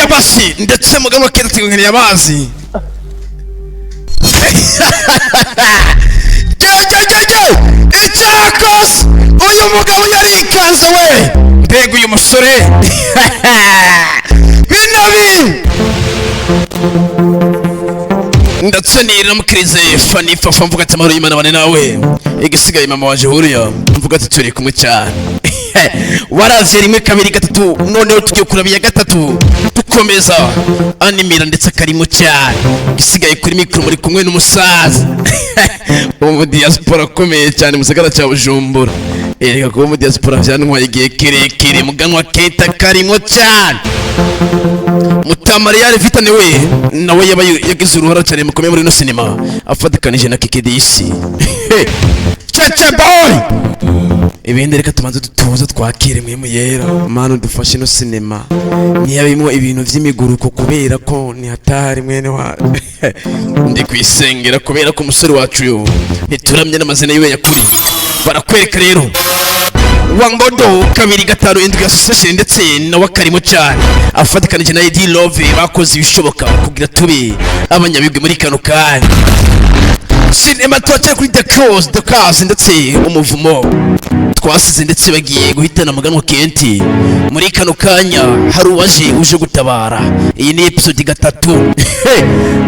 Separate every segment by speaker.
Speaker 1: basi ndetse mugabo Kenti nkeneye abazi icyakose uyu mugabo yarikanze we mbega uyu musore binabi ndetse niramukirize Fani Fafa mvuga ati amahoro y'Imana bane nawe igisigaye mama waje huriya mvuga ati turi kumwe cyane waraje rimwe kabiri gatatu noneho tugiye kurabya gatatu dukomeza animira ndetse akarimo cyane igisigaye kuri mikro muri kumwe n'umusaza mu diaspora komeye cyane mu gisagara cya Bujumbura erega ko mu diaspora byantwaye igihe kirekire muganwa Kenta karimo cyane Mutamariya Vitane we nawe yagize uruhara cyane mukomeye muri no cinema afatikanije na KKDC Chacha boy ibindi reka tumanze dutuza twakire mwe yera manu dufashe no cinema niyabimo ibintu vy'imiguruko kubera ko ni atari mwene wa ndi kwisengera kubera ko umusore wacu yo nituramye n'amazina yiwe yakuri barakwereka rero Wangodo kabiri gataro indwi association ndetse na wakarimo cyane afatikanije na ID Love bakoze ibishoboka kugira tube abanyabigwe muri kano kanya cinema twache kuri the cause ndetse umuvumo twasize ndetse bagiye guhitana muganwa Kenti muri kano kanya hari uwaje uje gutabara iyi ni episode gatatu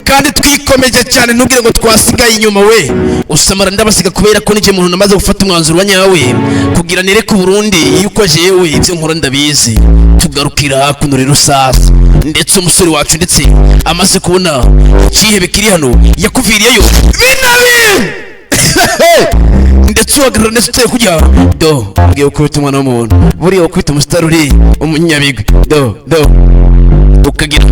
Speaker 1: kandi twikomeje cyane ntugire ngo twasigaye inyuma we usamara ndabasiga kubera ko nije muntu namaze gufata umwanzuro wa nyawe kugira nere ku Burundi yuko jewe ibyo nkora ndabizi tugarukira kuno rero sasa ndetse umusore wacu ndetse amaze kubona cihe bikiri hano yakuviriyeyo binabi ndetse wagarura nese kujya do ngiye kwita umwana w'umuntu buriya kwita umustar uri umunyabigwi do ukagira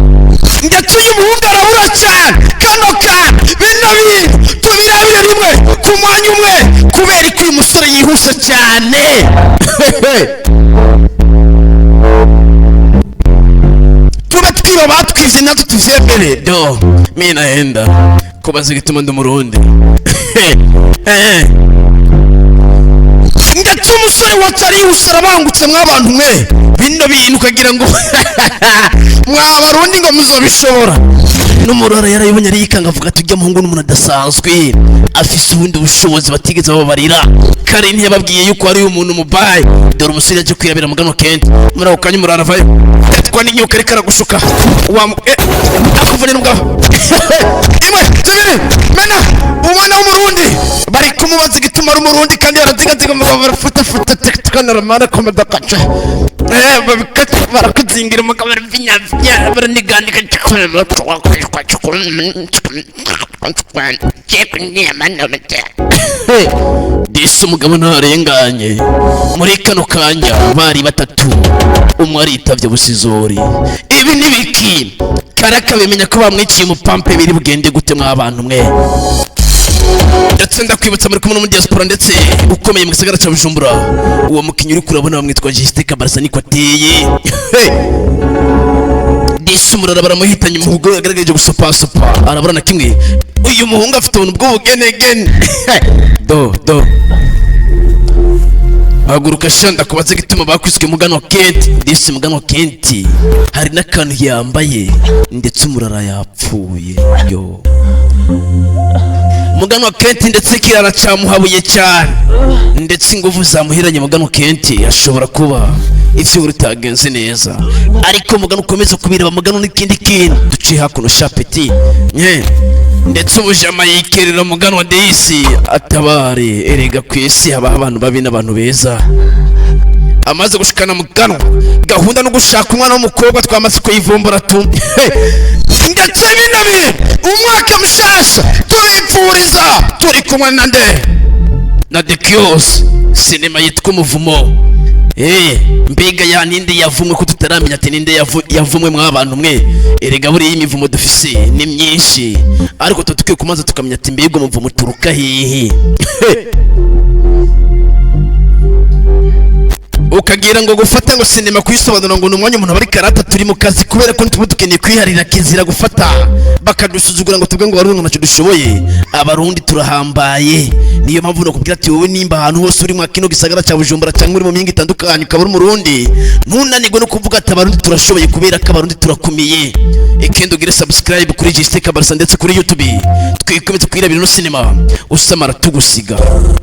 Speaker 1: ndetse uyu muhungu arabura cyane kano ka binabi tubirabire rimwe ku mwanya umwe kubera ko uyu musore yihuse cyane tuba batwize natwe tuvyemere do mina henda kubaza gituma ndumurundi ndetse umusore watari usarabangutse mw'abantu mwe bino bintu kagira ngo mwabarundi ngo muzobishobora n'umurara yarayibonye ari yikanga avuga tujya muhungu n'umuntu adasanzwe afise ubundi bushobozi batigeze babarira kare ntiyababwiye yuko ari umuntu mubaye dore umusore yaje kwirabira muganwa Kenti muri ako kanya umurara vayo kwa n'inyuka reka ragushuka akuvune n'ubwaho imwe zibiri mena umwana w'umurundi bari kumubaza igituma ari umurundi kandi yarazigaziga mu barafata tekana mara komeda kaca babikata barakuzingira mu kabari vinya baranigandika cyakora disi umugabo ntarenganye muri kano kanya bari batatu umwe aritavye busizori ibi nibiki karaka bimenya ko bamwiciye umupampe biri bugende gute mw'abantu mwe ndetse ndakwibutsa muri kumwe no mu diaspora ndetse ukomeye mu gisagara cya Bujumbura uwo mukinyi uri kurabona bamwitwa Justin Barasa niko ateye disi umurara baramuhitanye umuhugo yagaragaje gusopa arabura na kimwe uyu muhungu afite ubuntu bw'ubugenegene do haguruka shanda kubaza gituma bakwiswe muganwa Kenti disi muganwa Kenti hari n'akantu yambaye ndetse umurara yapfuye yo muganwa Kenti ndetse kirara cyamuhabuye cyane ndetse ingufu zamuhiranye muganwa Kenti ashobora kuba ivyo urutagenze neza ariko muganwa ukomeza kubireba muganwa n'ikindi kintu duciye hakuno shapeti ndetse ubujama yikerera muganwa Deisi atabare erega kwisi haba abantu babi n'abantu beza amaze gushikana muganwa gahunda no gushaka umwana w'umukobwa twamaze kuyivumbura tu ndetse binabi umwaka mushasha turipfuriza turi kumwe na The Kios cinema yitwa Umuvumo mbega ya ninde yavumwe ko tutaramenya ati ninde yavumwe mw'abantu mwe erega buri imivumo dufise ni myinshi ariko tutukiye kumaza tukamenya ati mbega umuvumo turuka hehe ukagira ngo gufata ngo sinema kuyisobanura ngo numwanya umuntu bari karata turi mu kazi kubera ko ntituba dukeneye kwiharira kizira gufata bakadusuzugura ngo tubwe ngo barundi ntacyo dushoboye. Abarundi turahambaye, niyo mpamvu no kubwira ati wowe nimba ahantu hose uri mu kino gisagara cya Bujumbura cyangwa uri mu mingi itandukanye ukaba uri umurundi, ntunanirwe no kuvuga ati abarundi turashoboye kubera ko abarundi turakumiye. Ekendo gire subscribe kuri Jiste Kabarisa ndetse kuri YouTube, twikomeze kwirabira no sinema. Usamara tugusiga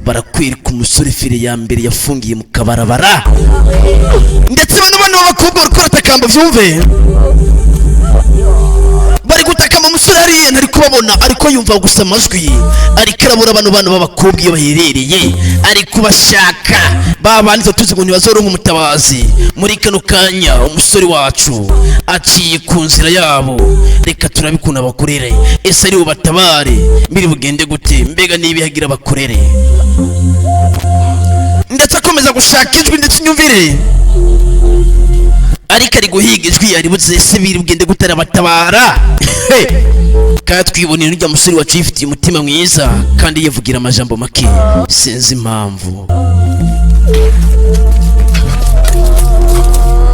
Speaker 1: barakwereka umusore fire ya mbere yafungiye mu kabarabara, ndetse bano bakobwa bari kuratakamba vyumve, bari gutakamba umusore hariya ntari kubabona ariko yumva gusa amajwi, ariko arabura bano bana b'abakobwa iyo baherereye, ari kubashaka babanditse tuzi ngo ntibazoronka umutabazi. Muri kano kanya umusore wacu aciye ku nzira yabo, reka turabikunda bakorere. Ese ari ubatabare mbiri bugende gute? Mbega nibihagira bakorere, ndetse akomeza gushaka ijwi ndetse nyumvire, ariko ari guhiga ijwi ari buze se biri bugende gutara batabara. Kandi twibonera n'ujya musore wacu yifitiye umutima mwiza kandi yavugira amajambo make, sinzi impamvu.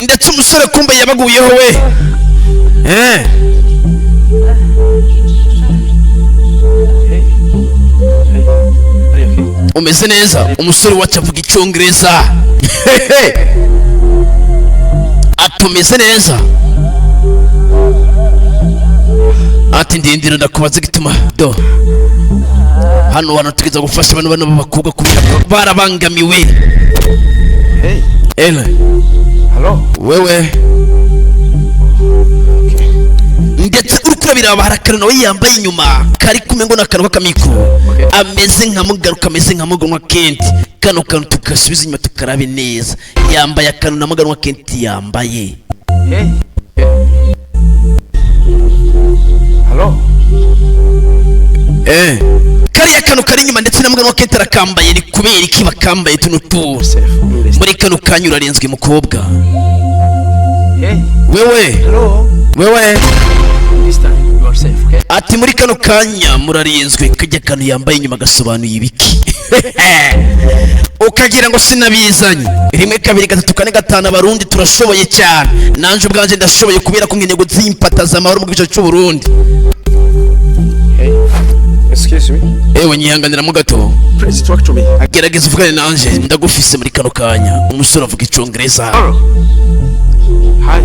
Speaker 1: Ndetse umusore kumbe yabaguyeho we, umeze neza. Umusore wacu avuga icyongereza, atumeze neza. Ati ndindira ndakubaza gituma do hano tugeza gufasha abantu bano b'abakobwa kubera barabangamiwe.
Speaker 2: Hey.
Speaker 1: Ela.
Speaker 2: Hello.
Speaker 1: Wewe. Ndetse uri kurabira baharakana nawe yambaye inyuma kari kumengo n'akantu k'akamiko, ameze nka mugaruka, ameze nka muganwa kenti. Kano kantu tukasubiza inyuma tukarabe neza, yambaye akantu na muganwa kenti yambaye.
Speaker 2: Hey. Hello.
Speaker 1: Kariya kano kari inyuma ndetse na muganwa kenti arakambaye, ni kubera iki bakambaye tuno tuzi? Muri kano kanya urarenzwe mukobwa.
Speaker 2: Hey.
Speaker 1: Wewe.
Speaker 2: Hello.
Speaker 1: Wewe.
Speaker 2: This time you are safe, okay?
Speaker 1: Ati muri kano kanya murarenzwe. Kajya kano yambaye inyuma gasobanuye ibiki? Ukagira ngo sinabizanye. Rimwe kabiri gatatu kane gatanu abarundi turashoboye cyane. Nanje ubwanje ndashoboye kubera ko nkeneye guzimpataza amahoro mu gice cy'u Burundi.
Speaker 2: Hey. Excuse me.
Speaker 1: Ewe nyihanganira mu gato.
Speaker 2: Please talk to me.
Speaker 1: Agerageza uvugane nanje ndagufise muri kano kanya. Umusore avuga icyongereza.
Speaker 2: Hi.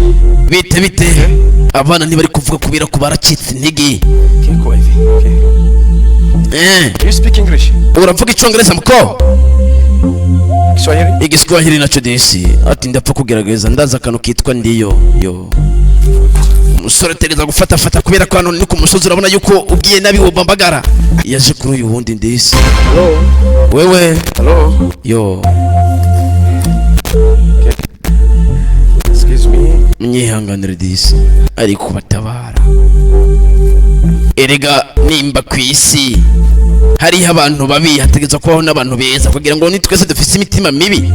Speaker 1: Bite. Abana ntibari kuvuga kubera ko baracitse intege.
Speaker 2: Kiko hivi. Okay. You speak English?
Speaker 1: Uravuga icyongereza muko?
Speaker 2: Kiswahili?
Speaker 1: Igiswahili naco desi. Ati ndapfa kugerageza ndaza akantu kitwa ndiyo. Umusore tegeza gufata kubera ko hano ni ku musozi urabona yuko ugiye nabi wobambagara. Yaje kuri uyu wundi ndesi.
Speaker 2: Hello.
Speaker 1: Wewe.
Speaker 2: Hello. Okay. Excuse me.
Speaker 1: Mnyihanganire desi. Ari kubatabara. Erega nimba kwisi hari abantu babi hategeza kubaho n'abantu beza kugira ngo ni twese dufise imitima mibi.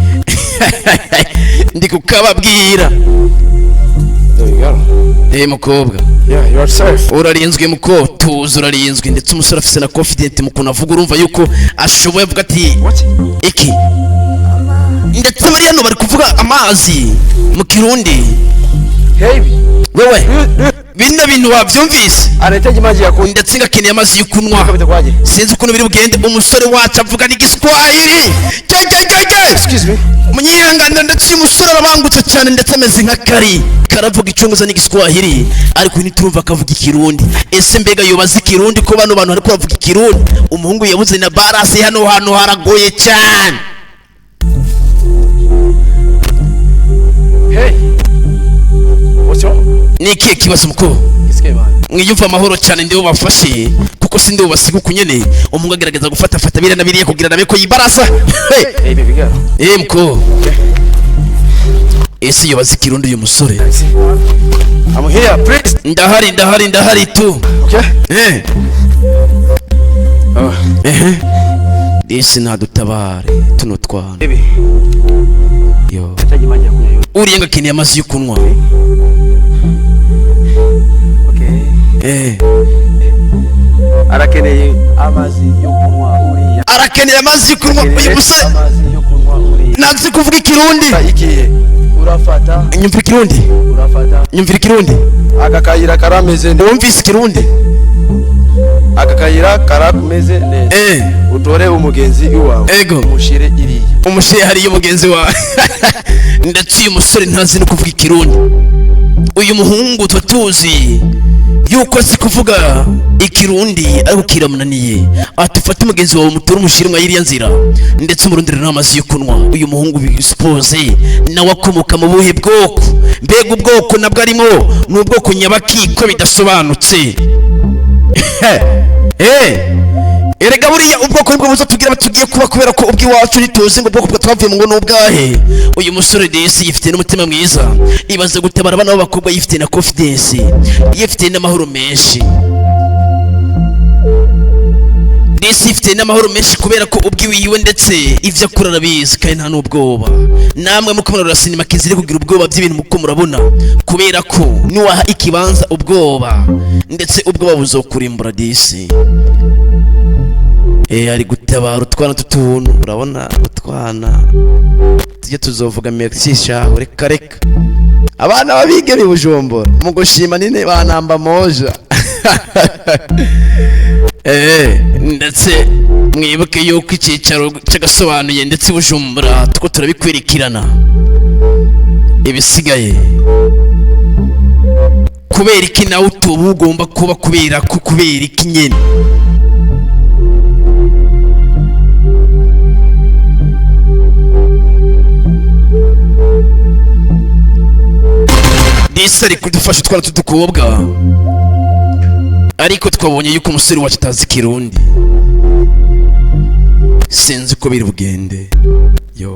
Speaker 1: Ndi kukababwira.
Speaker 2: There you go.
Speaker 1: Mukobwa.
Speaker 2: Yeah, you are safe.
Speaker 1: Urarinzwe muko tuzi urarinzwe, ndetse umusore afise na confident mu kunavuga, urumva yuko ashoboye avuga ati
Speaker 2: What?
Speaker 1: iki. Ndetse bari hano bari kuvuga amazi mu Kirundi.
Speaker 2: Hey.
Speaker 1: Wewe bino bintu wavyumvise?
Speaker 2: Anahitaji maji ya kunywa.
Speaker 1: Ndetse ngakeneye amazi yo kunywa. Sinzi ukuntu biri bugende. Umusore wacu avuga n'igiswahili.
Speaker 2: Excuse me.
Speaker 1: Munyihanganira, ndetse uyu musore arabangutse cyane ndetse ameze nka karavuga icyongereza n'igiswahili, ariko ntiturumva akavuga ikirundi. Ese mbega yobaza ikirundi ko bano bantu ariko bavuga ikirundi? Umuhungu yabuze na barase hano haragoye cyane.
Speaker 2: Hey. What's wrong?
Speaker 1: Niki kibazo muko? Mwiyumva amahoro cyane ndibo bafashe kuko sindi ubasiga kunyene. Umuhungu agerageza gufata bire na biriye kugira nabe ko yibarasa.
Speaker 2: Hey baby girl.
Speaker 1: Muko. Ese yobaza ikirundi uyu musore?
Speaker 2: I'm here, please.
Speaker 1: Ndahari tu.
Speaker 2: Okay.
Speaker 1: Ese nadutabare tuno twana.
Speaker 2: Baby.
Speaker 1: Nahitaji maji ya kunywa. Uriyenga keneye amazi yo kunywa.
Speaker 2: Okay. Arakeneye amazi yo kunywa uriya.
Speaker 1: Arakeneye amazi yo kunywa uyu musore. nazi kuvuga ikirundi
Speaker 2: ikihe urafata
Speaker 1: nyumvira ikirundi nyumvira ikirundi
Speaker 2: akakayira karameze neza
Speaker 1: wumvise ikirundi
Speaker 2: akakayira karameze neza utore umugenzi iwawe
Speaker 1: ego
Speaker 2: umushire iriya
Speaker 1: umushire hariyo umugenzi wawe ndetse uyu musore ntazi no kuvuga ikirundi uyu muhungu tuzi yuko si kuvuga ikirundi ariko kiramunaniye atufata umugenzi wawe mutura umushire mwa iriya nzira ndetse umurondera n'amazi yo kunywa uyu muhungu bispose nawe akomoka mu buhe bwoko mbega ubwoko nabwo arimo n'ubwoko nyabakiko bidasobanutse erega buriya ubwoko nibwo buza tugira batugiye kuba kubera ko ubw'iwacu ntituzi ngo ubwoko bwatwavuyemo ngo n'ubwahe uyu musore desi yifite n'umutima mwiza ibaze gutabara abana b'abakobwa yifite na confidence yifite n'amahoro menshi desi yifite n'amahoro menshi kubera ko ubw'iwiwe ndetse ivyo akora arabizi kandi nta n'ubwoba namwe muko murarura sinema kizire kugira ubwoba by'ibintu muko murabona kubera ko niwaha ikibanza ubwoba ndetse ubwoba buzokurimbura desi ari gutabara utwana tutuntu urabona utwana tujye tuzovuga mexisha reka reka abana babige ni Bujumbura mu gushima nine banamba moja ndetse mwibuke yuko icyicaro cy'Agasobanuye ndetse Bujumbura tuko turabikwirikirana ibisigaye kubera iki nawe utubu ugomba kuba kubera iki nyene disi ari kudufasha utwana tudukobwa ariko twabonye yuko umusore wacu atazi ikirundi sinzi uko biri bugende yo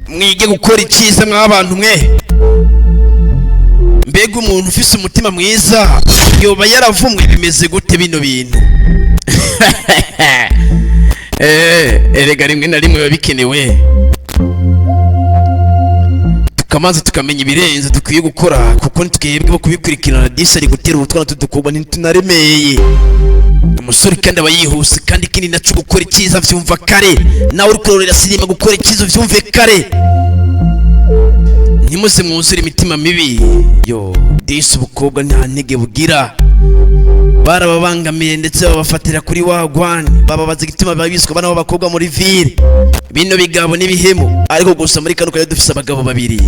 Speaker 1: mwige gukora icyiza mw'abantu mwe mbega umuntu ufise umutima mwiza yoba yaravumwe bimeze gute bino bintu erega rimwe na rimwe biba bikenewe tukamanza tukamenya ibirenze dukwiye gukora kuko ntitwebwe bo kubikurikirana disi ari gutera utwana tudukobwa ntitunaremeye umusore kandi aba yihuse kandi ikindi naco gukora icyiza vyumva kare nawe uri kurorera sinema gukora icyiza vyumve kare ntimuze mwuzure imitima mibi yo disi ubukobwa nta ntege bugira barababangamiye ndetse babafatira kuri wagwani bababaza igituma babiswa bana b'abakobwa muri ville bino bigabo n'ibihemu ariko gusa muri kano kare dufise abagabo babiri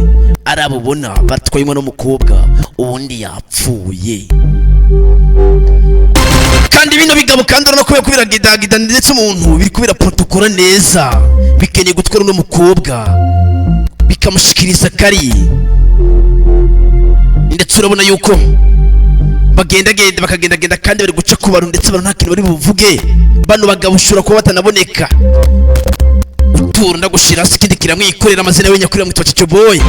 Speaker 1: arabubona batwayemo n'umukobwa ubundi yapfuye kandi bino bigabo kandi urano kubera kubiragidagida ndetse umuntu biri kubera protokora neza bikeneye gutwara no mukobwa bikamushikiriza kari ndetse urabona yuko bakagenda kandi bari guca ku bantu ndetse abantu nta kintu bari buvuge bano bagabo ushobora kuba batanaboneka utura ndagushira hasi ikindi kiramwikorera amazina y'we nyakurira mwitwa Cico Boy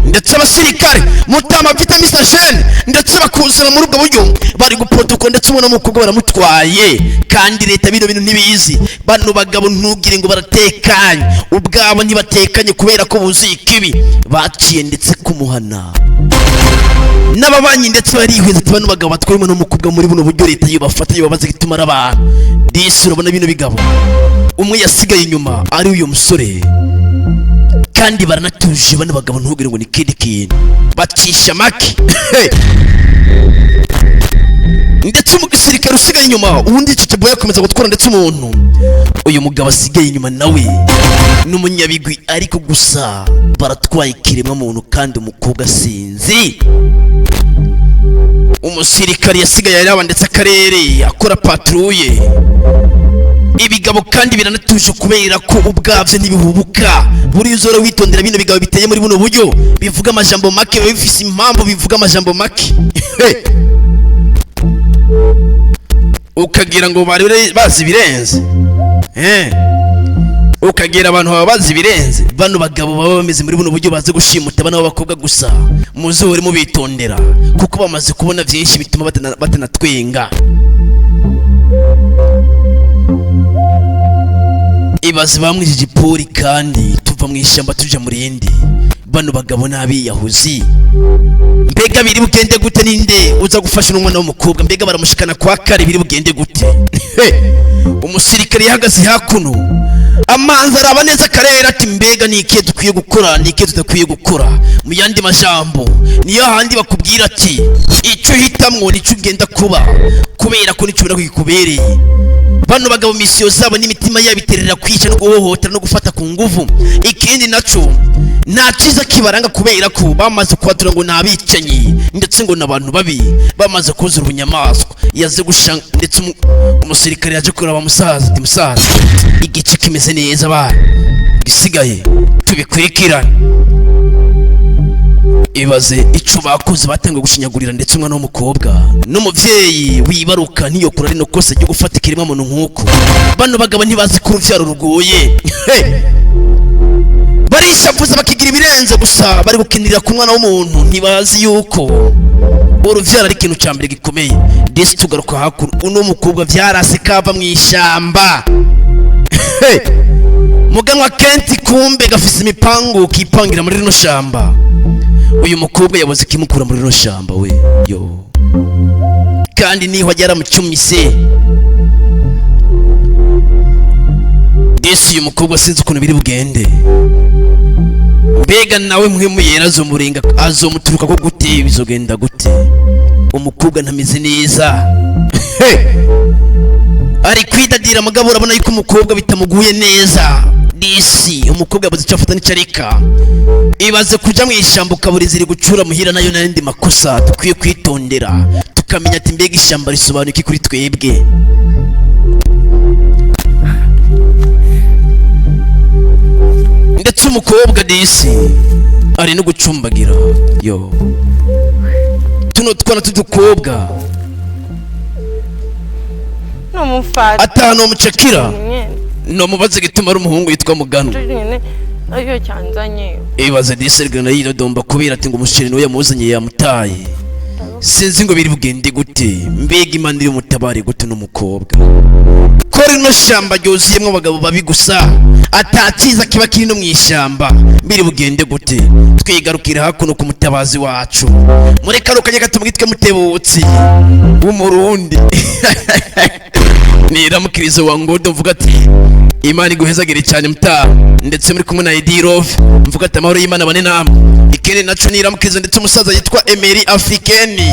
Speaker 1: ndetse abasirikare mutama vitamin station ndetse bakuzana muri ubwo buryo bari guprotokora ndetse ubona umukobwa baramutwaye kandi leta bino bintu ntibizi bano bagabo ntugire ngo baratekanye ubwabo ntibatekanye kubera ko buzuye ikibi baciye ndetse kumuhana n'ababanyi ndetse barihweza ati bano bagabo batwayemo n'umukobwa muri buno buryo leta yobafata yobabaza gituma abantu disi urabona bino bigabo umwe yasigaye inyuma ari uyu musore kandi baranatuje bano bagabo ntugire ngo ni kindi kintu bacisha make ndetse umusirikare usigaye inyuma ubundi Cico Boy akomeza gutwara ndetse umuntu uyu mugabo asigaye inyuma nawe n'umunyabigwi ariko gusa baratwaye ikiremwa muntu kandi umukobwa sinzi umusirikare yasigaye araba ndetse akarere akora patrouille ibigabo kandi biranatuje kubera ko ubwavye ntibihubuka buri uzora witondera bino bigabo biteye muri buno buryo bivuga amajambo make bifise impamvu bivuga amajambo make ukagira ngo bari bazi ibirenze ukagira abantu baba bazi ibirenze bano bagabo baba bameze muri buno buryo baze gushimuta bana b'abakobwa gusa muzo urimo bitondera kuko bamaze kubona byinshi bituma batanatwenga ibaze bamwijije ipori kandi tuva mu ishyamba tuja muri indi bano bagabo n'abiyahuzi mbega biri bugende gute? Ninde uza gufasha umwana w'umukobwa? Mbega baramushikana kwa Kaali, biri bugende gute? Umusirikare yahagaze hakuno amanza araba neza akarere ati mbega ni ikihe dukwiye gukora, ni ikihe tudakwiye gukora. Mu yandi majambo niyo handi bakubwira ati icyo hitamwo nicyo ugenda kuba, kubera ko nicyo kikubereye. Bano bagabo misiyo zabo n'imitima yabo iterera kwica no guhohotera no gufata ku nguvu. Ikindi naco nta cyiza kibaranga, kubera ko bamaze kwatura ngo nabicanyi ndetse ngo nabantu babi, bamaze kuzura ubunyamaswa. Yaze gushanga ndetse umusirikare yaje kuraba musaza ati musaza, igice kimeze neza bana, gisigaye tubikurikirana. Ibaze ico bakoze, batanga gushinyagurira ndetse umwana w'umukobwa n'umuvyeyi wibaruka niyo kura rino kose ryo gufata ikiremwa muntu nkuko. Bano bagabo ntibazi ko uruvyaro rugoye, barishavuza bakigira ibirenze gusa, bari gukinirira ku mwana w'umuntu. Ntibazi yuko uruvyaro ari ikintu cya mbere gikomeye. Desi tugaruka hakuru, uno mukobwa vyarase kava mu ishamba muganwa kenti, kumbe gafise imipangu kipangira muri rino shamba. Uyu mukobwa yabuze kimukura muri rino shamba we yo, kandi niho ajyara mu cyumise. Desi uyu mukobwa sinzi ukuntu biri bugende. Mbega nawe muhemu yera azomurenga, azomuturuka ko gute, bizogenda gute? Umukobwa ntameze neza ari kwidadira mugabo, urabona yuko umukobwa bitamuguye neza. Disi umukobwa yabuze icyo afata n'icyo areka. Ibaze kuja mu ishyamba ukabura inzira gucura muhira, nayo n'andi makosa dukwiye kwitondera, tukamenya ati mbega ishyamba risobanuye iki kuri twebwe. Ndetse umukobwa disi ari no gucumbagira yo, tuno twana tudukobwa atanu umucakira no mubaze gituma ari umuhungu yitwa Muganwa.
Speaker 3: Ayo cyanzanye.
Speaker 1: Ibaze disi rgana yidodomba kubera ati ngo umushiri niwe yamuzanye yamutaye. Sinzi ngo biri bugende gute, mbega Imana iri mutabare gute n'umukobwa. Kore no shamba ryoziyemwe abagabo babi gusa, atakiza kiba kiri no mu ishamba. Biri bugende gute? Twigarukira hakuno ku mutabazi wacu, mureka rukanye gatumwitwe Mutebutsi w'umurundi niramukirizo wa ngodo, mvuga ati Imana iguhezagire cyane mutaha, ndetse muri kumwe na Edirove, mvuga ati amahoro y'Imana bane namwe. Ikindi naco niramukirizo ndetse umusaza yitwa Emery Africaine,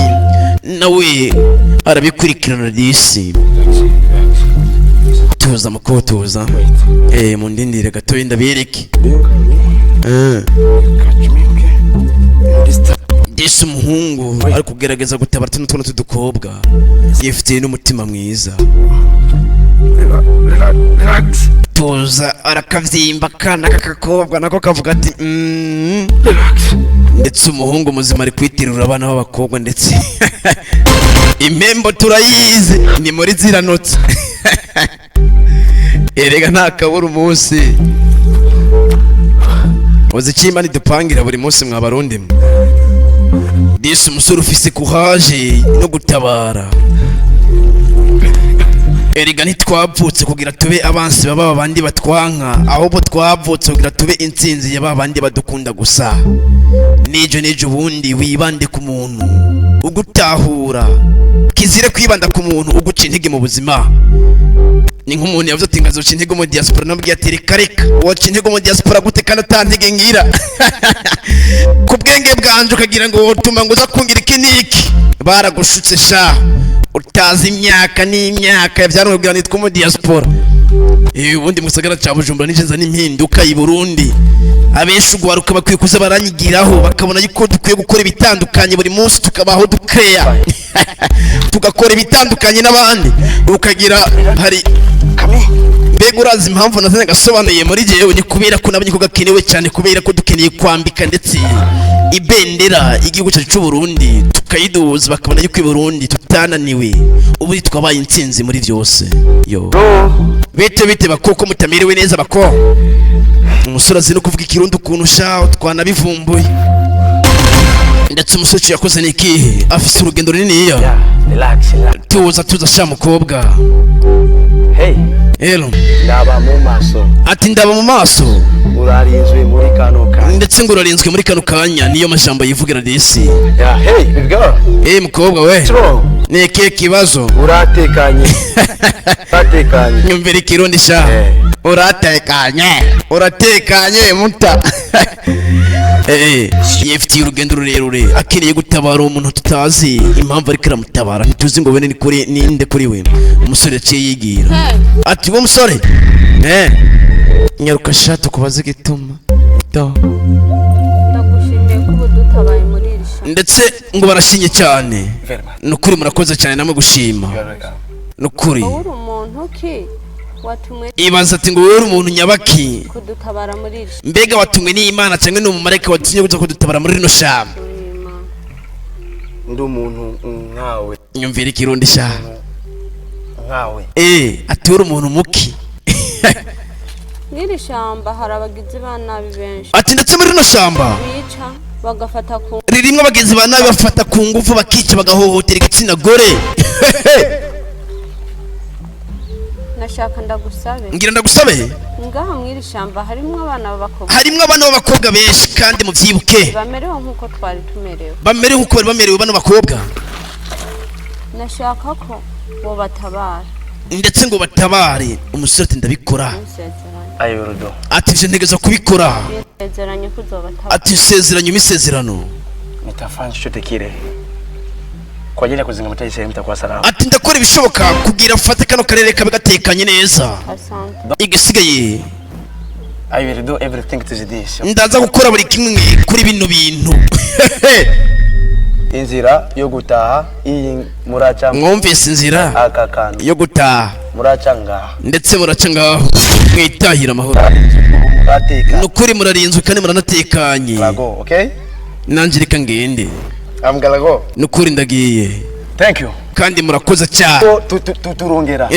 Speaker 1: nawe arabikurikirana disi. Tuza mukotoza mundindire gato ndabereke disi. Umuhungu ari kugerageza gutabara tuno twana tudukobwa, yifitiye n'umutima mwiza. Tuza arakavyimba kana kakakobwa nako kavuga ati ndetse umuhungu muzima ari kwitirura abana b'abakobwa, ndetse impembo turayizi ni muri ziranotse erega nta kabura umunsi. Uzi icyo Imana idupangira buri munsi mwabarundi. Disi umusore ufise courage no gutabara. Erega ntitwavutse kugira tube abansi baba abandi batwanka, ahubwo twavutse kugira tube intsinzi ya babandi badukunda gusa. Nejo ubundi wibande ku muntu ugutahura, kizire kwibanda ku muntu uguca intege mu buzima. Ni nk'umuntu yavuze ati ngazo intege mu diaspora, nabwiye ati reka waca intege mu diaspora gute kandi atantege ngira ku bwenge bwanje ukagira ngo utuma ngo uza kungira iki niki. Baragushutse sha, utazi imyaka n'imyaka yavyarubwira nitwa mu diaspora. Ubundi musagara ca Bujumbura nijenza n'impinduka i Burundi. Abenshi ugwaruka bakwiye kuza baranyigiraho, bakabona yuko dukwiye gukora ibitandukanye buri munsi, tukabaho dukreya tugakora ibitandukanye n'abandi. Ukagira hari mbega urazi impamvu nazanye gasobanuye muri jewe, ni kubera ko nabonye ko gakenewe cyane, kubera ko dukeneye kwambika ndetse ibendera igihugu cyacu cy'u Burundi tukayiduza, bakabona yuko i Burundi tutananiwe, ubu twabaye intsinzi muri byose. Yo bite bakoko mutamerewe neza bako. Umusore azi no kuvuga ikirundi ukuntu sha twanabivumbuye, ndetse umusore yakoze niki, afise urugendo runini. Tuza sha mukobwa, elo
Speaker 2: ndaba mu maso
Speaker 1: ati ndaba mu maso
Speaker 2: urarinzwe muri kano kanya
Speaker 1: ndetse ngo urarinzwe muri kano kanya niyo majambo yivugira disi
Speaker 2: hey baby girl
Speaker 1: mukobwa we ni ikihe kibazo
Speaker 2: uratekanye
Speaker 1: nyumvira ikirundi sha uratekanye muta yifitiye urugendo rurerure akeneye gutabara umuntu tutazi impamvu ariko aramutabara ntituzi ngo bene ninde kuri we umusore yaciye yigira ati wo musore nyaruka sha tukubaze igituma
Speaker 3: ndagushimiye ko udutabaye muri iri shamba
Speaker 1: ndetse ngo barashinye cyane nukuri murakoze cyane namwe gushima nukuri
Speaker 3: uri umuntu ki watumwe
Speaker 1: ibaza ati ngo wowe umuntu nyabaki
Speaker 3: kudutabara muri iri shamba
Speaker 1: mbega watumwe n'Imana cyangwa ni umumarayika watumye kuza kudutabara muri rino shamba
Speaker 2: ndi umuntu nkawe
Speaker 1: nyumvira ikirundi sha
Speaker 2: nkawe
Speaker 1: atura umuntu muki
Speaker 3: n'iri shamba hari abagizi ba nabi benshi
Speaker 1: ati ndetse muri rino shamba
Speaker 3: bica bagafata ku
Speaker 1: ririmo abagizi ba nabi bafata ku ngufu bakica bagahohotera igitsina gore
Speaker 3: nashaka ndagusabe
Speaker 1: ngira ndagusabe
Speaker 3: ngaha mw'iri shamba harimo abana
Speaker 1: b'abakobwa benshi kandi muvyibuke
Speaker 3: bamerewe nk'uko twari tumerewe
Speaker 1: nk'uko bari bamerewe bano bakobwa
Speaker 3: nashaka ko bo batabara
Speaker 1: ndetse ngo batabare umusore ati ndabikora
Speaker 2: ayorudo
Speaker 1: ati je ntegeza kubikora
Speaker 3: sezeranye kuzobatabara
Speaker 1: ati sezeranye imisezerano
Speaker 2: nitafanya chochote kile kwa ajili ya kuzingatia sehemu itakuwa salama
Speaker 1: ati ndakora ibishoboka kugira mfate kano karere kabe gatekanye neza igisigaye
Speaker 2: I will do everything to this
Speaker 1: ndaza gukora buri kimwe kuri bino bintu
Speaker 2: inzira yo gutaha iyi muraca
Speaker 1: mwumvise inzira
Speaker 2: akakana
Speaker 1: yo gutaha
Speaker 2: muraca ngaho
Speaker 1: ndetse muraca ngaho mwitahira amahoro nukuri murarinzwe kandi muranatekanye
Speaker 2: go okay
Speaker 1: nanje reka ngende
Speaker 2: amgalago
Speaker 1: nukuri ndagiye
Speaker 2: thank you
Speaker 1: kandi murakoze cyane
Speaker 2: turongera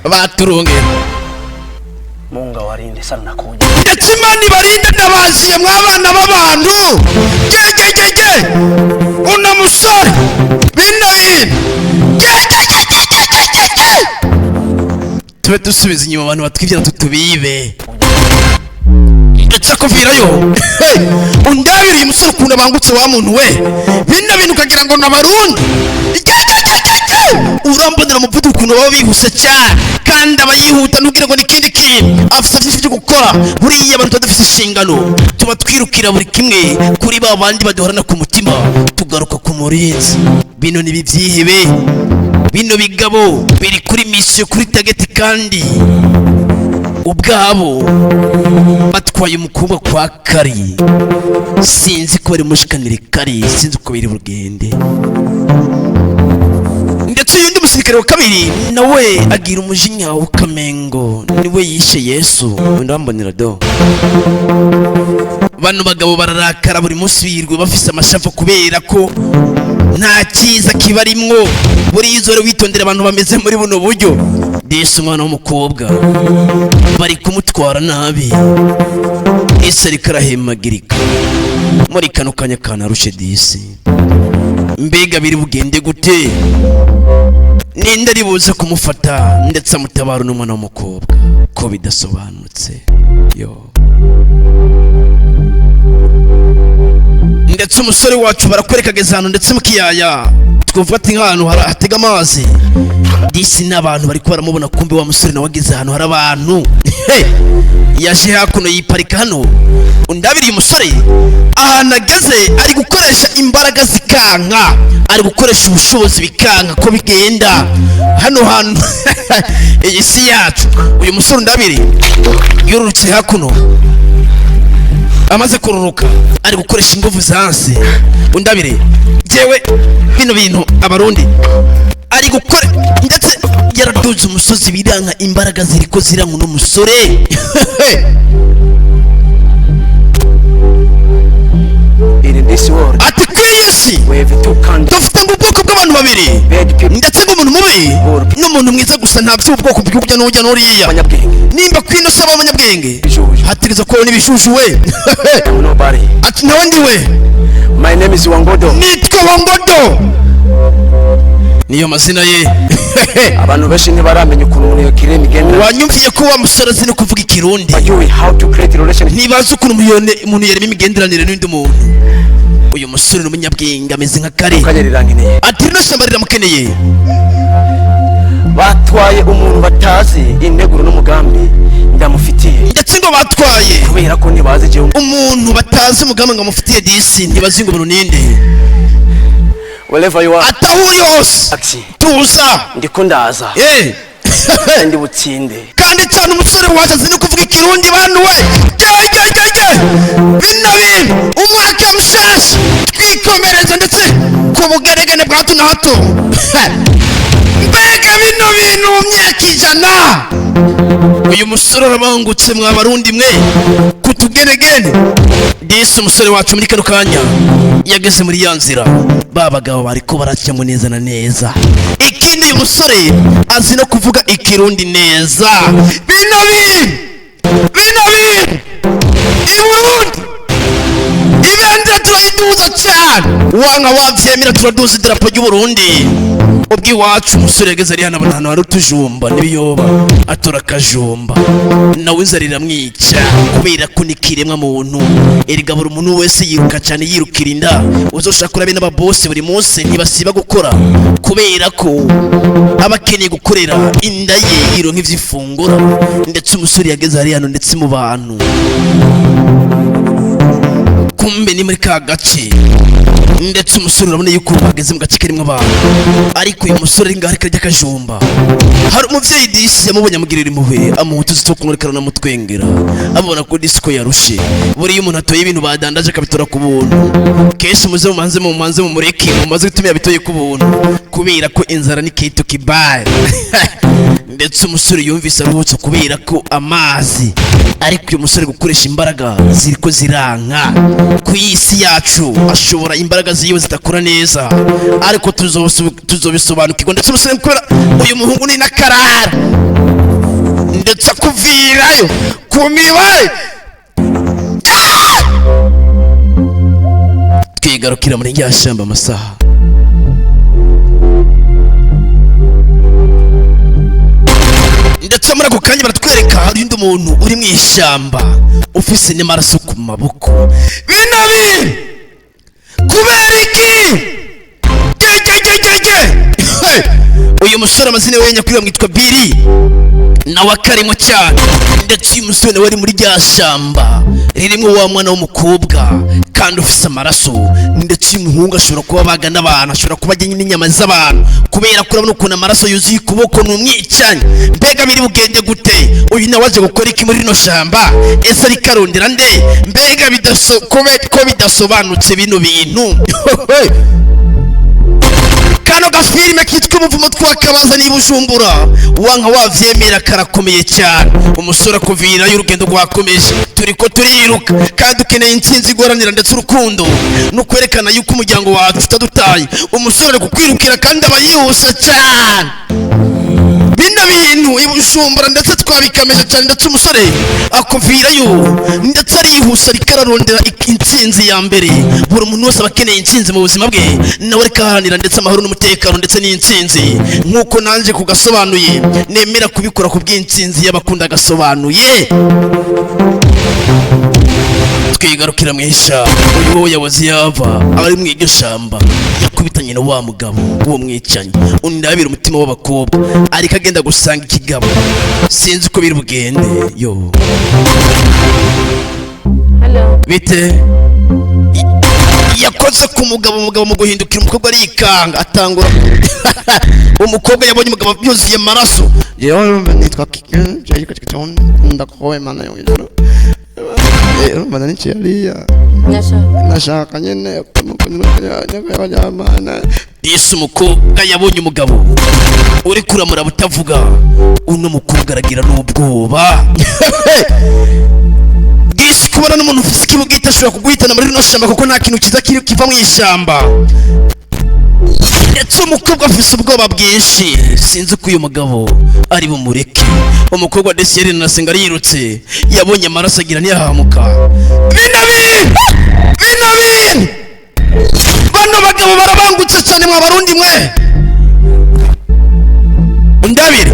Speaker 1: baturongera
Speaker 2: Munga warinde sana nakuja
Speaker 1: ndetse Imana ibarinde ndabaziye mwabana b'abantu je una musore bino tube dusubiza inyuma abantu batwivyira tutubibe ndetse kuvirayo undabiriye umusore ukunda bangutse wa muntu we bino bintu ukagira ngo nabarundi urambonera umuvuduko ukuntu baba bihuse cyane kandi abayihuta ntubwire ngo n'ikindi kintu afite byinshi byo gukora buriya abantu tuba dufite inshingano tuba twirukira buri kimwe kuri ba bandi baduhorana ku mutima tugaruka ku murinzi bino n'ibyihebe bino bigabo biri kuri misiyo kuri tageti kandi ubwabo batwaye umukobwa kwa Kaali sinzi ko bari mushikanire Kaali sinzi ko biri bugende ndetse yundi musirikare wa kabiri nawe agira umujinya w'ukamengo niwe yishe Yesu ndambonera do bano bagabo bararakara buri munsi birwe bafise amashavu kubera ko nta cyiza kibarimwo buri izore witondera abantu bameze muri buno buryo Yesu umwana w'umukobwa bari kumutwara nabi Yesu ariko arahemagirika muri kano kanya kanarushe disi mbega biri bugende gute ninde ari buze kumufata ndetse amutabara n'umwana w'umukobwa ko bidasobanutse yo ndetse umusore wacu barakwereka agezano ndetse mukiyaya twavuga ati nk'ahantu hatega amazi disi n'abantu bari ko baramubona kumbe wa musore nawe ageze ahantu hari abantu yaje hakuno yiparika hano undabiriye umusore ahantu ageze ari gukoresha imbaraga zikanka ari gukoresha ubushobozi bikanka ko bigenda hano hantu iyi si yacu uyu musore undabiri yororutse hakuno amaze kururuka ari gukoresha ingufu zanse undabire jewe bino bintu abarundi ari gukora ndetse yaraduze umusozi biranka imbaraga ziriko ziranka no musore
Speaker 2: in this world
Speaker 1: ati kwiyesi dufite ngo ubwoko bw'abantu babiri ndetse ngo umuntu mubi n'umuntu mwiza gusa nta by'ubwoko bw'ujya n'ujya n'uriya nimba kwino saba abanyabwenge hategeza ko n'ibishushu we ati nawe ndi we
Speaker 2: my name is Wangodo
Speaker 1: nitwa Wangodo niyo mazina ye.
Speaker 2: abantu benshi ntibaramenya ukuntu umuntu yakira imigenderanire.
Speaker 1: Wanyumviye ko wa musore azi no kuvuga ikirundi.
Speaker 2: How to create a relationship.
Speaker 1: Ntibazi ukuntu umuntu yarema imigenderanire n'undi muntu. Uyu musore n'umunyabwenge ameze nka Kaali. Atari no shamba riramukeneye.
Speaker 2: Batwaye umuntu batazi integuro n'umugambi ndamufitiye.
Speaker 1: Ndetse ngo batwaye
Speaker 2: kubera ko ntibazi je
Speaker 1: umuntu batazi umugambi ngo amufitiye disi, ntibazi ngo ninde.
Speaker 2: Wherever you are.
Speaker 1: Atahuri hose. Tuza.
Speaker 2: Ndiko ndaza. Ndi butsinde.
Speaker 1: Kandi cyane umusore waje azi no kuvuga ikirundi bantu we. Bino bintu umwaka mushasha twikomereza ndetse ku bugeregane bwa hato na hato. Mbega bino bintu mu myaka 100. Uyu musore arabangutse mwa barundi mwe kutugenegene. Disi umusore wacu muri kano kanya yageze muri ya nzira babagabo bariko baracamo neza na neza. Ikindi uyu musore azi no kuvuga ikirundi neza. Bino Burundi ibendera turayiduza cyane. Wanga wavyemera turaduza idarapo ry'u Burundi. Ubwi wacu umusore yageze ari hano abantu hari utujumba n'ibiyoba atora kajumba nawe inzarira mwica kubera ko nikiremwa muntu erigabura umuntu wese yiruka cyane yirukira inda. Uzoshaka kurabe n'ababosi buri munsi ntibasiba gukora kubera ko abakeneye gukorera inda ye yiro nk'ivyifungura. Ndetse umusore yageze ari hano ndetse mu bantu kumbe ni muri ka gace. Ndetse umusore urabona yuko bageze mu gace karimo abantu, ariko uyu musore ngaho ariko arya kajumba. Hari umuvyeyi disi yamubonye amugirira impuhwe amuhutuza cyo kumurikana na mutwengera abona ko disi ko yarushe. Buri umuntu atoye ibintu badandaje akabitora ku buntu. Kenshi muze mu mureke mumaze gutumira bitoye ku buntu kubera ko inzara ni kitu kibaya. Ndetse umusore yumvise aruhutse kubera ko amazi, ariko uyu musore gukoresha imbaraga ziriko ziranka ku isi yacu. Ashobora imbaraga ziwe zitakora neza, ariko tuzobisobanukirwa. Ndetse umusore mukora uyu muhungu ni nakarara ndetse kuvirayo kumibare. Twigarukira muri rya shamba amasaha ndetse muri ako kanya baratwereka hari undi muntu uri mu ishyamba ufise n'amaraso ku maboko. Bino kubera iki? Uyu musore amazina we nyakuri bamwitwa Biri nawe akarimo cyane. Ndetse uyu musore wari muri rya shamba ririmo wa mwana w'umukobwa kandi ufise amaraso. Ndetse uyu muhungu ashobora kuba baga n'abantu, ashobora kuba ajyanye n'inyama z'abantu kubera ko urabona ukuntu amaraso yuzuye ukuboko n'umwicanye. Mbega biri bugende gute? Uyu nawe aje gukora iki muri rino shamba? Ese ari karondera nde? Mbega ko bidasobanutse bino bintu. Kano gafilime kitwa Umuvumo twakabaza ni Bujumbura. Wanka wavyemera karakomeye cyane. Umusore akuvira y'urugendo rwakomeje. Turiko turiruka kandi ukeneye intsinzi igoranira ndetse urukundo no kwerekana yuko umuryango wacu utadutaye. Umusore kukwirukira kandi abayihuse cyane. Bino bintu ibujumbura ndetse twabikameje cyane. Ndetse umusore akuvirayo ndetse arihuse arikararondera intsinzi ya mbere. Buri muntu wese abakeneye intsinzi mu buzima bwe nawe rikahanira ndetse amahoro n'umutekano ndetse n'intsinzi. Nkuko nanje kugasobanuye nemera kubikora ku bw'intsinzi y'abakunda Agasobanuye. Twigarukira mwisha uyu yawazi yava ari mu iryo shamba yakubitanye na wa mugabo uwo mwicanye. Undabira umutima w'abakobwa ariko agenda gusanga ikigabo sinzi uko biri bugende. Yo
Speaker 3: Hello.
Speaker 1: Bite yakoze ku umugabo mu guhindukira umukobwa arikanga atangura. Umukobwa yabonye umugabo byuzuye amaraso. Yewe nitwa ndakowe mana yo. Mana ni cyariya nashaka nyene kumukanya. Disi umukobwa yabonye umugabo uri kuramura butavuga. Uno mukobwa aragira n'ubwoba. Disi kubona n'umuntu ufite ikibugita ashobora kuguhitana muri rino shamba kuko nta kintu kiza kiva mu ishyamba. Ndetse umukobwa afise ubwoba bwinshi sinzi ko uyu mugabo ari bumureke. Umukobwa desi yari nasenga yirutse yabonye amaraso agira ntiyahamuka. Bino bano bagabo barabangutse cyane mwa barundi mwe. undabire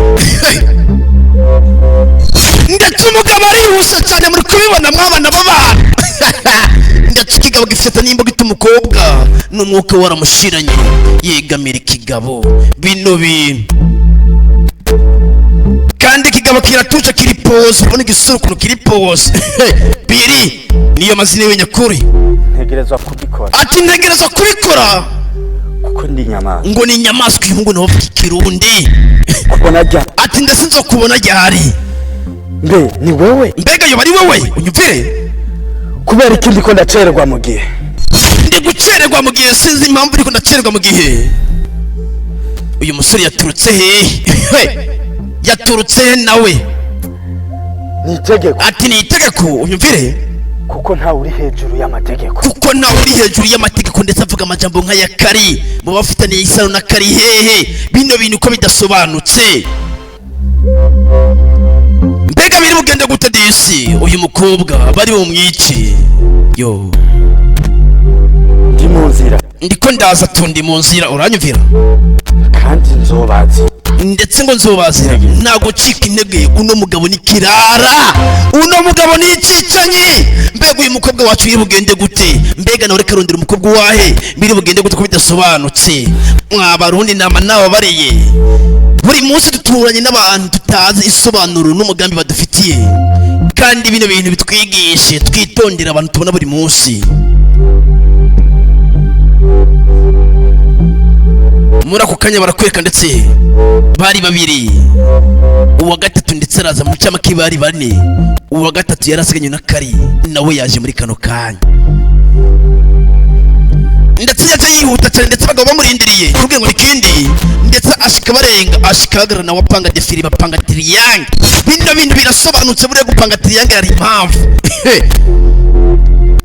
Speaker 1: ndetse umugabo arihuse cyane muri kubibona mwabana b'abantu ndetse ikigabo gifite n'imboga ita umukobwa n'umwuka waramushiranye yegamira ikigabo bino bintu kandi ikigabo kiratuje kiri pose ubona igisura ukuntu kiri pose biri niyo mazina yiwe nyakuri
Speaker 2: ntegerezwa kubikora
Speaker 1: ati ntegerezwa kubikora
Speaker 2: kuko ndi inyamaswa
Speaker 1: ngo ni inyamaswa ihungu naho kirundi
Speaker 2: kuko najya
Speaker 1: ati ndetse nzokubona ryari
Speaker 2: mbe ni wewe
Speaker 1: mbega yo bari wowe unyumvire
Speaker 2: kubera ikindi ko ndacererwa mu gihe
Speaker 1: ndi gucererwa mu gihe sinzi impamvu ariko ndacererwa mu gihe uyu musore yaturutse hehe yaturutse nawe
Speaker 2: ni itegeko
Speaker 1: ati ni itegeko unyumvire
Speaker 2: kuko ntawe uri hejuru y'amategeko
Speaker 1: kuko ntawe uri hejuru y'amategeko ndetse avuga amajambo nk'aya kari mu bafitaniye isano na kari hehe bino bintu uko bidasobanutse mbega biri bugende gute disi uyu mukobwa bari bumwice yo
Speaker 2: ndi mu nzira
Speaker 1: ndiko ndaza tundi mu nzira uranyumvira
Speaker 2: kandi nzobazi
Speaker 1: ndetse ngo nzobazira ntago cika intege uno mugabo ni kirara uno mugabo ni icicanye mbega uyu mukobwa wacu biri bugende gute mbega nawe reka arondera umukobwa wahe biri bugende gute ko bidasobanutse mwabarundi nama nawe bariye buri munsi duturanye n'abantu tutazi isobanuro n'umugambi badufitiye kandi bino bintu bitwigishe twitondera abantu tubona buri munsi muri ako kanya barakwereka ndetse bari babiri uwa gatatu ndetse araza mu cyama k'ibari bane uwa gatatu yarasiganye na kari nawe yaje muri kano kanya ndetse yaje yihuta cyane ndetse abagabo bamurindiriye kuvuga ngo ikindi ndetse ashika barenga ashikagara na wapanga defiri bapanga triangle bino bintu birasobanutse buriye gupanga triangle ari impamvu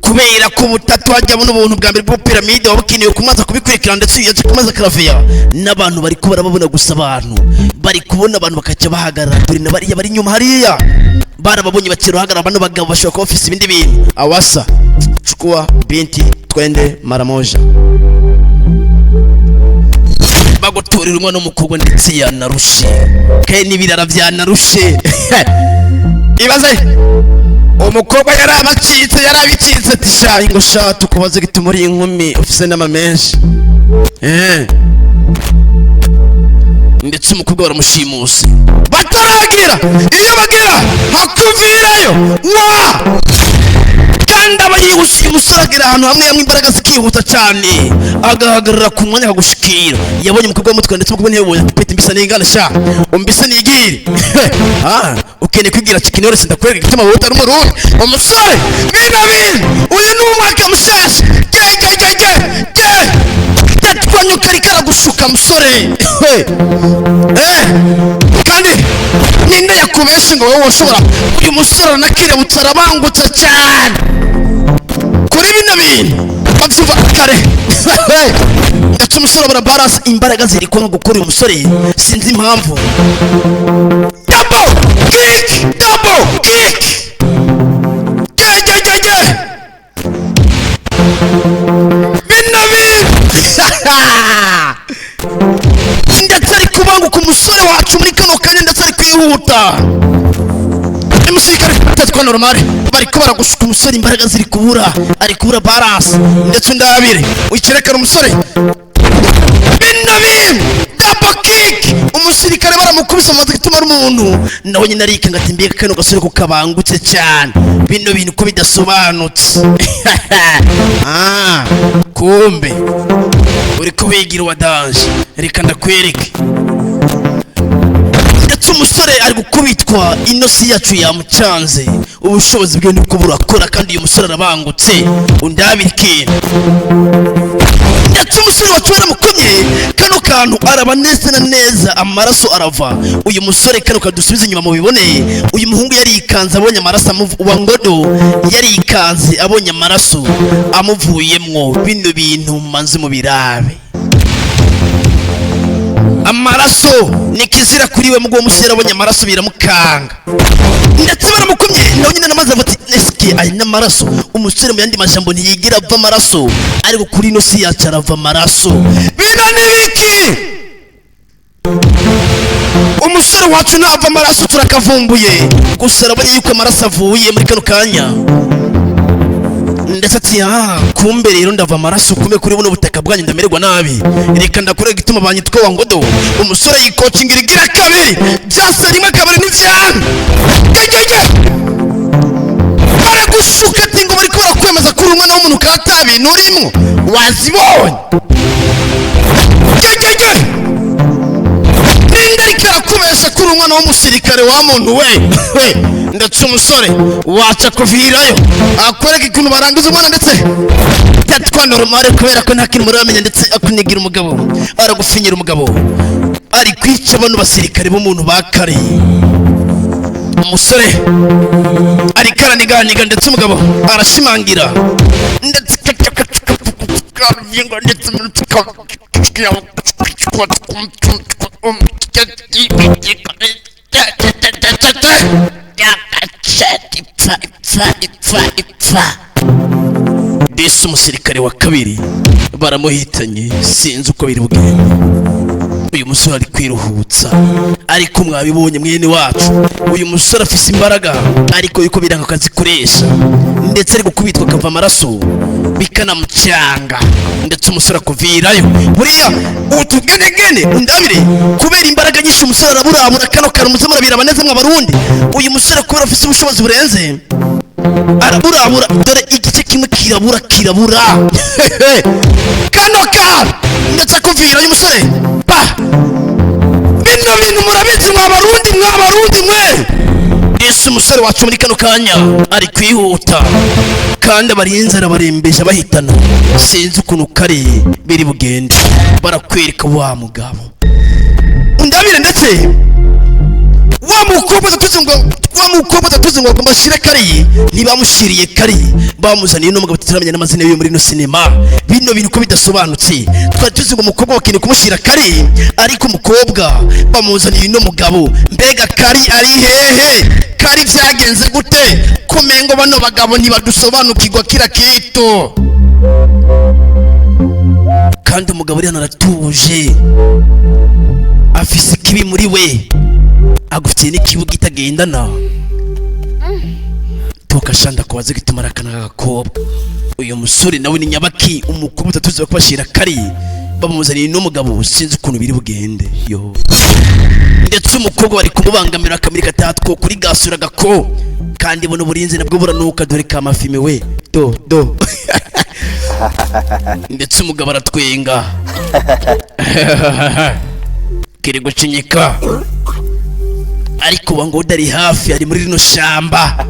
Speaker 1: kubera ko butatu hajyamo n'ubuntu bwa mbere bwo piramide wabukeneye kumaza kubikurikira ndetse yaje kumaza karaveya n'abantu bari kubara babona gusa abantu bari kubona abantu bakajya bahagarara kuri na bariya bari inyuma hariya barababonye bakira hagarara bano bagabo bashobora kuba ofisi ibindi bintu awasa chukua binti twende mara moja bagutorera umwana w'umukobwa ndetse yanarushe kandi n'ibirara byanarushe ibaze umukobwa yarabicitse tishaye ngo shatu kubaze gituma uri inkumi ufise n'ama menshi ndetse umukobwa baramushimuse bataragira iyo bagira hakuvirayo kandi aba yihuse umusore agira ahantu hamwe yamwe imbaraga zikihuta cyane agahagarara ku mwanya akagushikira yabonye umukobwa w'umutwe ndetse umukobwa ntiyabonye pete mbisa n'ingana sha umbise n'igiri ukeneye kwigira chikinore sindakwereka igituma wowe utari umurundi umusore bino uyu ni umwaka mushasha twanyuka kari karagushuka musore kandi ninde yakubeshe ngo wowe ushobora uyu musore aranakirebutse arabangutse cyane kuri bino bintu babyumva kare ndetse umusore barabaranse imbaraga ziri kwanga gukora uyu musore sinzi impamvu double kick bino ndetse ari kubanguka umusore wacu muri kano kanya ndetse ari kwihuta umusirikare atatwa normal bari ko baragushuka umusore imbaraga ziri kubura ari kubura balance ndetse ndabire ukirekera umusore bino double kick umusirikare baramukubise amaze gituma ari umuntu nawe nyine arika ngati mbega kano gasore ko kabangutse cyane bino bintu ko bidasobanutse kumbe uri kubigira wadanje reka ndakwereke ndetse umusore ari gukubitwa inosi yacu yamucanze ubushobozi bwe nibwo burakora kandi uyu musore arabangutse undabire ikintu ndetse umusore wacu baramukomye kano kantu araba neza na neza amaraso arava uyu musore kano kadusubiza inyuma mu bibone uyu muhungu yarikanze abonye amaraso uwa ngodo yarikanze abonye amaraso amuvuyemwo bino bintu manze mu birabe amaraso ni kizira kuri we mugwo musore abonye amaraso biramukanga ndetse baramukomye nawe nyine namaze bati eske ari n'amaraso umusore mu yandi majambo ntiyigira ava amaraso ariko kuri ino si yacu arava amaraso bino ni biki umusore wacu ntava amaraso turakavumbuye gusa arabonye yuko amaraso avuye muri kano kanya ndetse ati kumbe rero ndava amaraso kumbe kuri buno butaka bwanyu ndamererwa nabi reka ndakore gituma banyitwa wa ngodo umusore yikocingira igira kabiri byase rimwe kabiri n'ivyana baragushuka ati ngo bariko barakwemeza kuri umwana w'umuntu katabi nurimwo wazibonye kubesha kuri umwana w'umusirikare wa muntu we ndetse umusore waca kuvirayo akwereka ikintu barangiza umwana ndetse tatwa normal kubera ko nta kintu muramenya ndetse akunigira umugabo aragufinyira umugabo ari kwica bano basirikare b'umuntu bakare umusore ari karaniganiga ndetse umugabo arashimangira ndetse desi umusirikare wa kabiri baramuhitanye sinzi uko biri bugende uyu musore ari kwiruhutsa ariko mwabibonye mwene wacu uyu musore afise imbaraga ariko yuko biranga akazikoresha ndetse ari gukubitwa akava amaraso bikanamucanga ndetse umusore akuvirayo buriya utugenegene undabire kubera imbaraga nyinshi umusore araburabura kano karumuze murabiraba neza mw'abarundi uyu musore kubera afise ubushobozi burenze araburabura dore igice kimwe kirabura kano kara ndetse akuvirayo umusore bino bintu murabizi mw'abarundi mwe ese umusore wacu muri kano kanya ari kwihuta kandi abarinzi arabarembesha bahitana sinzi ukuntu kare biri bugende barakwereka wa mugabo undabire ndetse wa mukobwa datuze ngo agomba shire kari ntibamushiriye kari bamuzaniye n'umugabo tutaramenya n'amazina yo muri no cinema bino bintu ko bidasobanutse twari tuzi ngo umukobwa wakine kumushira kari ariko umukobwa bamuzaniye n'umugabo mbega kari ari hehe kari vyagenze gute kumengo bano bagabo ntibadusobanukirwa kira kito kandi umugabo ari naratuje afise kibi muri we agufitiye n'ikibuga itagendana tukashanda kubaza gitumara kana gakobwa uyu musore nawe ni nyabaki umukobwa utatuze kubashira kari bamuzaniye n'umugabo sinzi ukuntu biri bugende yo ndetse umukobwa bari kumubangamira akamiri gatatwo kuri gasura gako kandi bono burinzi nabwo buranuka dore kamafime we do ndetse umugabo aratwenga kiri gucinyika ariko wango dari hafi ari muri rino shamba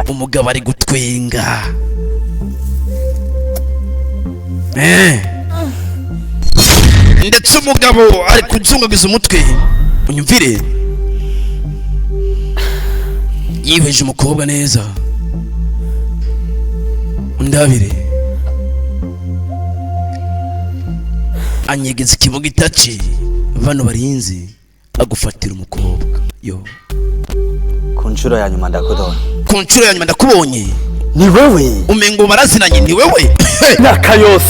Speaker 1: umugabo ari gutwenga ndetse umugabo ari kuzungagiza umutwe unyumvire yihweje umukobwa neza undabire anyegeza ikibuga itaci bano barinzi agufatira umukobwa yo
Speaker 2: kunshuro ya nyuma
Speaker 1: ndakubonye
Speaker 2: ni wewe
Speaker 1: umengo barazinanye ni wewe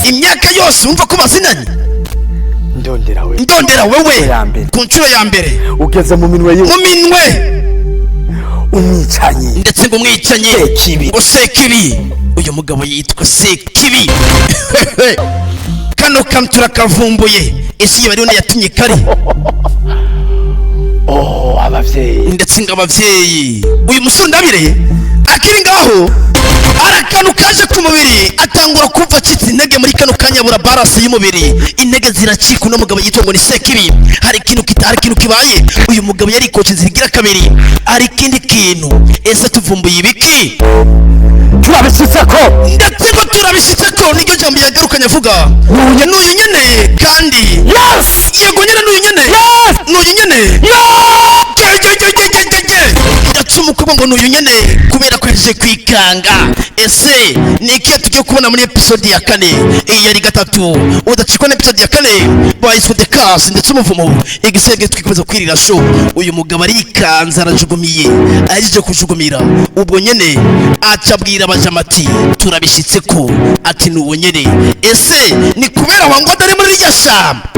Speaker 1: imyaka yose umva ko bazinanye ndondera wewe kunshuro ya mbere
Speaker 2: ugeze mu minwe umwicanye
Speaker 1: ndetse ngo umwicanye ngo Sekibi uyu mugabo yitwa Sekibi kano kamtura kavumbuye ese iyo bari yatumye kari
Speaker 2: abavyeyi
Speaker 1: ndetse ng'abavyeyi uyu musore ndabire akiri ngaho arakanu kaje ku mubiri atangura kumva acitse intege muri kano kanya bura balance y'umubiri intege ziracika no mugabo yitwa ngo ni Sekibi hari ikintu kibaye uyu mugabo yari koce zigira kabiri hari kindi kintu ese tuvumbuye ibiki
Speaker 2: turabishitseko
Speaker 1: ndetse ko turabishitseko niryo jambo yagarukanye avuga n'uyu nyene kandi yego nyene n'uyu nyene ndetse umukobwa ngo n'uyu nyene kubera ko yaje kwikanga ese niki tugiye kubona muri episode ya 4 iyi yari gatatu udacikwa na episode ya 4 boys for the cars ndetse umuvumo igisenge twikomeza kwirira show uyu mugabo arikanza arajugumiye arije kujugumira ubwo nyene acabwira abajamati turabishitseko ati n'uwo nyene ese ni kubera wango dare muri rya shamba